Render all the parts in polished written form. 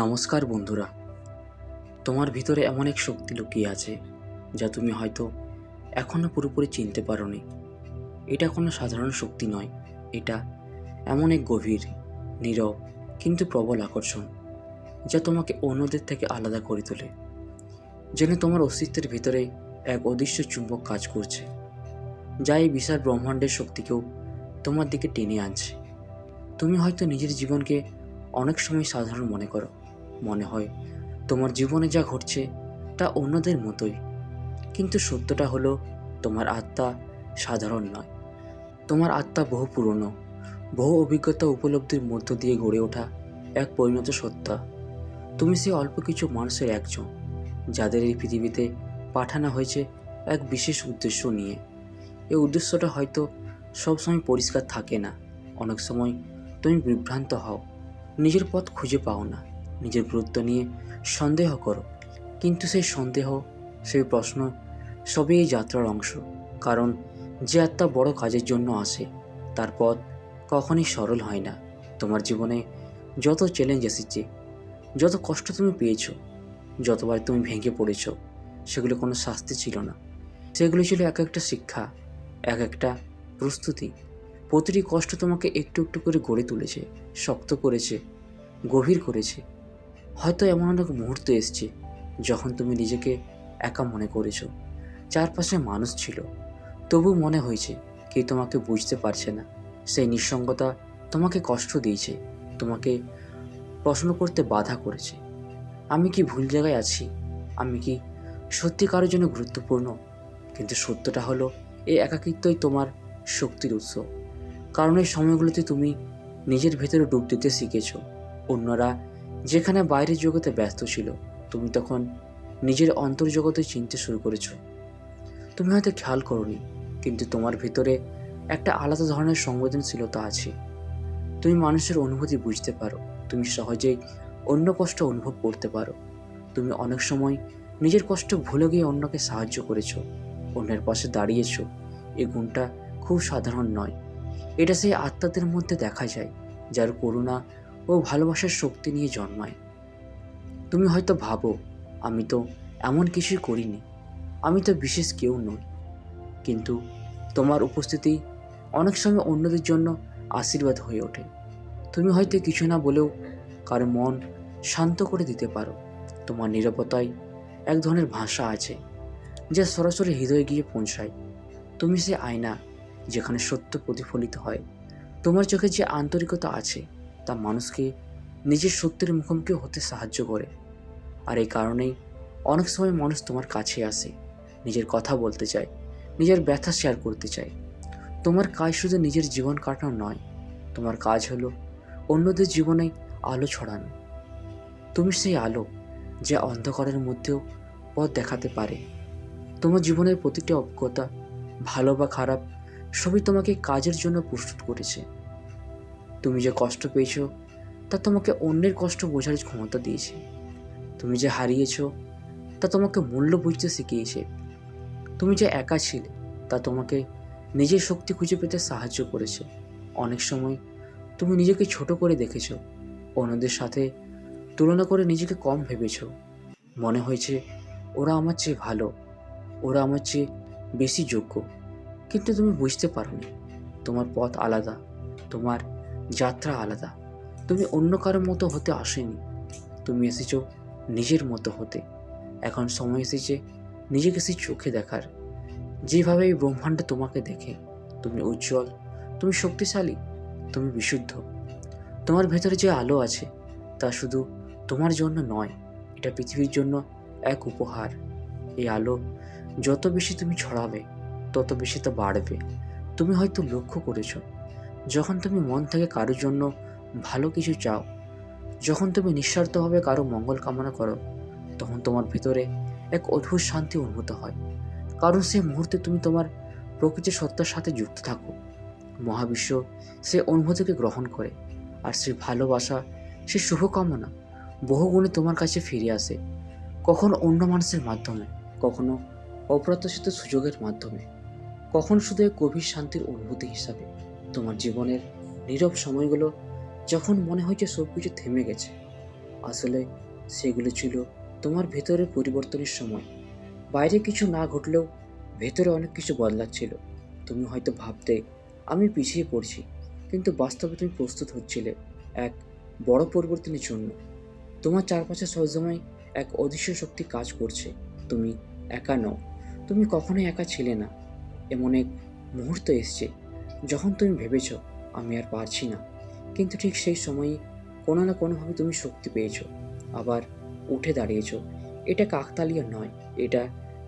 নমস্কার বন্ধুরা, তোমার ভিতরে এমন এক শক্তি লুকিয়ে আছে যা তুমি হয়তো এখনো পুরোপুরি চিনতে পারোনি। এটা কোনো সাধারণ শক্তি নয়, এটা এমন এক গভীর, নীরব কিন্তু প্রবল আকর্ষণ যা তোমাকে অন্যদের থেকে আলাদা করে তোলে। যেন তোমার অস্তিত্বের ভিতরে এক অদৃশ্য চুম্বক কাজ করছে, যা এই বিশাল ব্রহ্মাণ্ডের শক্তিকেও তোমার দিকে টেনে আনছে। তুমি হয়তো নিজের জীবনকে অনেক সময় সাধারণ মনে করো, মনে হয় তোমার জীবনে যা ঘটছে তা অন্যদের মতোই। কিন্তু সত্যটা হলো, তোমার আত্মা সাধারণ নয়। তোমার আত্মা বহু পুরনো, বহু অভিজ্ঞতা উপলব্ধির মধ্য দিয়ে গড়ে ওঠা এক পরিণত সত্তা। তুমি সেই অল্প কিছু মানুষের একজন, যাদের এই পৃথিবীতে পাঠানো হয়েছে এক বিশেষ উদ্দেশ্য নিয়ে। এই উদ্দেশ্যটা হয়তো সবসময় পরিষ্কার থাকে না। অনেক সময় তুমি বিভ্রান্ত হও, নিজের পথ খুঁজে পাও না, নিজের গুরুত্ব নিয়ে সন্দেহ করো। কিন্তু সেই সন্দেহ, সেই প্রশ্ন সবই এই যাত্রার অংশ। কারণ যে আত্মা বড় কাজের জন্য আসে, তার পথ কখনই সরল হয় না। তোমার জীবনে যত চ্যালেঞ্জ এসেছে, যত কষ্ট তুমি পেয়েছো, যতবার তুমি ভেঙে পড়েছো, সেগুলো কোনো শাস্তি ছিল না। সেগুলো ছিল এক একটা শিক্ষা, এক একটা প্রস্তুতি। প্রতিটি কষ্ট তোমাকে একটু একটু করে গড়ে তুলেছে, শক্ত করেছে, গভীর করেছে। হয়তো এমন অনেক মুহূর্ত এসছে যখন তুমি নিজেকে একা মনে করেছো, চারপাশে মানুষ ছিল, তবু মনে হয়েছে কেউ তোমাকে বুঝতে পারছে না। সেই নিঃসঙ্গতা তোমাকে কষ্ট দিয়েছে, তোমাকে প্রশ্ন করতে বাধা করেছে, আমি কি ভুল জায়গায় আছি? আমি কি সত্যি কারোর জন্য গুরুত্বপূর্ণ? কিন্তু সত্যটা হলো, এই একাকিত্বই তোমার শক্তির উৎস। কারণ এই সময়গুলোতে তুমি নিজের ভেতরে ডুব দিতে শিখেছ। অন্যরা যেখানে বাইরের জগতে ব্যস্ত ছিল, তুমি তখন নিজের অন্তর্জগতে চিনতে শুরু করেছো। তুমি হয়তো খেয়াল করোনি, কিন্তু তোমার ভিতরে একটা আলাদা ধরনের সংবেদনশীলতা আছে। তুমি মানুষের অনুভূতি বুঝতে পারো, তুমি সহজেই অন্য কষ্ট অনুভব করতে পারো। তুমি অনেক সময় নিজের কষ্ট ভুলে গিয়ে অন্যকে সাহায্য করেছো, অন্যের পাশে দাঁড়িয়েছো। এই গুণটা খুব সাধারণ নয়, এটা সেই আত্মাদের মধ্যে দেখা যায় যার করুণা ও ভালোবাসার শক্তি নিয়ে জন্মায়। তুমি হয়তো ভাবো, আমি তো এমন কিছুই করিনি, আমি তো বিশেষ কেউ নই। কিন্তু তোমার উপস্থিতি অনেক সময় অন্যদের জন্য আশীর্বাদ হয়ে ওঠে। তুমি হয়তো কিছু না বলেও কারো মন শান্ত করে দিতে পারো। তোমার নীরবতায় এক ধরনের ভাষা আছে যা সরাসরি হৃদয়ে গিয়ে পৌঁছায়। তুমি সে আয়না যেখানে সত্য প্রতিফলিত হয়। তোমার চোখে যে আন্তরিকতা আছে, তা মানুষকে নিজের সত্যের মুখোমুখি হতে সাহায্য করে। আর এই কারণেই অনেক সময় মানুষ তোমার কাছে আসে, নিজের কথা বলতে চায়, নিজের ব্যথা শেয়ার করতে চায়। তোমার কাজ শুধু নিজের জীবন কাটানো নয়, তোমার কাজ হলো অন্যদের জীবনে আলো ছড়ানো। তুমি সেই আলো যা অন্ধকারের মধ্যেও পথ দেখাতে পারে। তোমার জীবনের প্রতিটি অভিজ্ঞতা, ভালো বা খারাপ, সবই তোমাকে কাজের জন্য প্রস্তুত করেছে। তুমি যে কষ্ট পেয়েছো, তা তোমাকে অন্যের কষ্ট বোঝার ক্ষমতা দিয়েছে। তুমি যে হারিয়েছো, তা তোমাকে মূল্য বুঝতে শিখিয়েছে। তুমি যে একা ছিলে, তা তোমাকে নিজের শক্তি খুঁজে পেতে সাহায্য করেছে। অনেক সময় তুমি নিজেকে ছোট করে দেখেছো, অন্যদের সাথে তুলনা করে নিজেকে কম ভেবেছো। মনে হয়েছে ওরা আমার চেয়ে ভালো, ওরা আমার চেয়ে বেশি যোগ্য। কিন্তু তুমি বুঝতে পারোনি, তোমার পথ আলাদা, তোমার যাত্রা আলাদা। তুমি অন্য কারোর মতো হতে আসেনি, তুমি এসেছো নিজের মতো হতে। এখন সময় এসেছে নিজেকে সেই চোখে দেখার, যেভাবে এই ব্রহ্মাণ্ড তোমাকে দেখে। তুমি উজ্জ্বল, তুমি শক্তিশালী, তুমি বিশুদ্ধ। তোমার ভেতরে যে আলো আছে, তা শুধু তোমার জন্য নয়, এটা পৃথিবীর জন্য এক উপহার। এই আলো যত বেশি তুমি ছড়াবে, তত বেশি তা বাড়বে। তুমি হয়তো লক্ষ্য করেছো, যখন তুমি মন থেকে কারোর জন্য ভালো কিছু চাও, যখন তুমি নিঃস্বার্থভাবে কারো মঙ্গল কামনা করো, তখন তোমার ভেতরে এক অদ্ভুত শান্তি অনুভূত হয়। কারণ সেই মুহূর্তে তুমি তোমার প্রকৃতির সত্তার সাথে যুক্ত থাকো। মহাবিশ্ব সেই অনুভূতিকে গ্রহণ করে, আর সেই ভালোবাসা, সেই শুভকামনা বহুগুণে তোমার কাছে ফিরে আসে। কখনো অন্য মানুষের মাধ্যমে, কখনো অপ্রত্যাশিত সুযোগের মাধ্যমে, কখনো শুধু এক গভীর শান্তির অনুভূতি হিসাবে। তোমার জীবনের নীরব সময়গুলো, যখন মনে হয়েছে সব কিছু থেমে গেছে, আসলে সেগুলো ছিল তোমার ভেতরের পরিবর্তনের সময়। বাইরে কিছু না ঘটলেও ভেতরে অনেক কিছু বদলাচ্ছিল। তুমি হয়তো ভাবতে আমি পিছিয়ে পড়ছি, কিন্তু বাস্তবে তুমি প্রস্তুত হচ্ছিলে এক বড় পরিবর্তনের জন্য। তোমার চারপাশে সবসময় এক অদৃশ্য শক্তি কাজ করছে। তুমি একা নও, তুমি কখনোই একা ছিলে না। এমন এক মুহূর্ত এসছে যখন তুমি ভেবেছ আমি আর পারছি না, কিন্তু ঠিক সেই সময়ই কোনো না কোনোভাবে তুমি শক্তি পেয়েছো, আবার উঠে দাঁড়িয়েছো। এটা কাকতালীয় নয়, এটা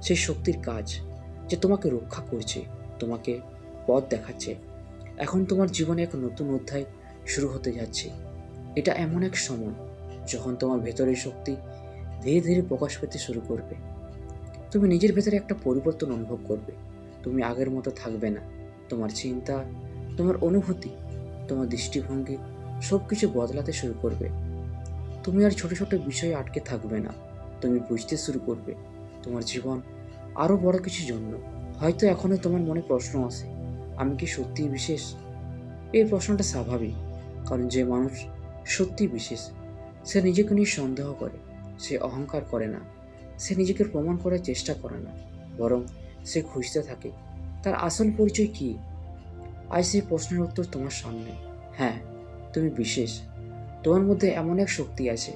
সেই শক্তির কাজ যে তোমাকে রক্ষা করছে, তোমাকে পথ দেখাচ্ছে। এখন তোমার জীবনে এক নতুন অধ্যায় শুরু হতে যাচ্ছে। এটা এমন এক সময় যখন তোমার ভেতরের শক্তি ধীরে ধীরে প্রকাশ পেতে শুরু করবে। তুমি নিজের ভেতরে একটা পরিবর্তন অনুভব করবে। তুমি আগের মতো থাকবে না। তোমার চিন্তা, তোমার অনুভূতি, তোমার দৃষ্টিভঙ্গি সব কিছু বদলাতে শুরু করবে। তুমি আর ছোট ছোট বিষয়ে আটকে থাকবে না। তুমি বুঝতে শুরু করবে তোমার জীবন আরও বড় কিছুর জন্য। হয়তো এখনো তোমার মনে প্রশ্ন আসে, আমি কি সত্যিই বিশেষ? এই প্রশ্নটা স্বাভাবিক, কারণ যে মানুষ সত্যিই বিশেষ সে নিজেকে নিয়ে সন্দেহ করে, সে অহংকার করে না, সে নিজেকে প্রমাণ করার চেষ্টা করে না, বরং সে খুঁজতে থাকে তার আসল পরিচয় কী। আজ সেই প্রশ্নের উত্তর তোমার সামনে। হ্যাঁ, তুমি বিশেষ। তোমার মধ্যে এমন এক শক্তি আছে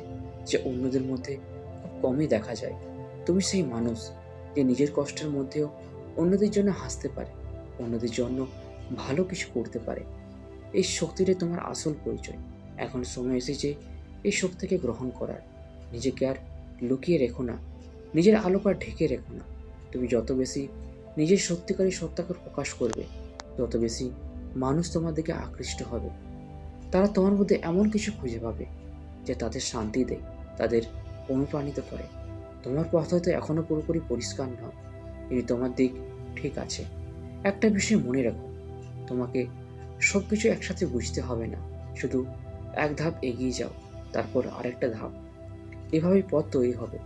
যে অন্যদের মধ্যে খুব কমই দেখা যায়। তুমি সেই মানুষ যে নিজের কষ্টের মধ্যেও অন্যদের জন্য হাসতে পারে, অন্যদের জন্য ভালো কিছু করতে পারে। এই শক্তিটাই তোমার আসল পরিচয়। এখন সময় এসেছে এই শক্তিকে গ্রহণ করার। নিজেকে আর লুকিয়ে রেখো না, নিজের আলোকে আর ঢেকে রেখো না। তুমি যত বেশি নিজের সত্যিকারী সত্তাকে প্রকাশ করবে, তত বেশি মানুষ তোমার দিকে আকৃষ্ট হবে। তারা তোমার মধ্যে এমন কিছু খুঁজে পাবে যে তাদের শান্তি দেয়, তাদের অনুপ্রাণিত করে। তোমার পথ হয়তো এখনো পুরোপুরি পরিষ্কার নয়, কিন্তু তোমার দিক ঠিক আছে। একটা বিষয় মনে রাখো, তোমাকে সব কিছু একসাথে বুঝতে হবে না। শুধু এক ধাপ এগিয়ে যাও, তারপর আরেকটা ধাপ। এভাবেই পথ তৈরি হবে।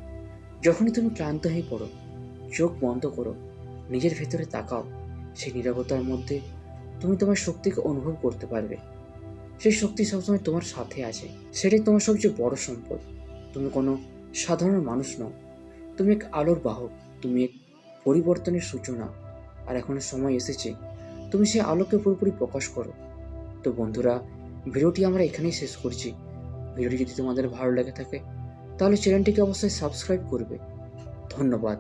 যখনই তুমি ক্লান্ত হয়ে পড়ো, চোখ বন্ধ করো, নিজের ভেতরে তাকাও। সেই নীরবতার মধ্যে তুমি তোমার শক্তিকে অনুভব করতে পারবে। সেই শক্তি সবসময় তোমার সাথে আছে। সেটাই তোমার সবচেয়ে বড় সম্পদ। তুমি কোনো সাধারণ মানুষ নও, তুমি এক আলোর বাহক, তুমি এক পরিবর্তনের সূচনা। আর এখন সময় এসেছে তুমি সেই আলোকে পুরোপুরি প্রকাশ করো। তো বন্ধুরা, ভিডিওটি আমরা এখানেই শেষ করছি। ভিডিওটি যদি তোমাদের ভালো লেগে থাকে তাহলে চ্যানেলটিকে অবশ্যই সাবস্ক্রাইব করবে। ধন্যবাদ।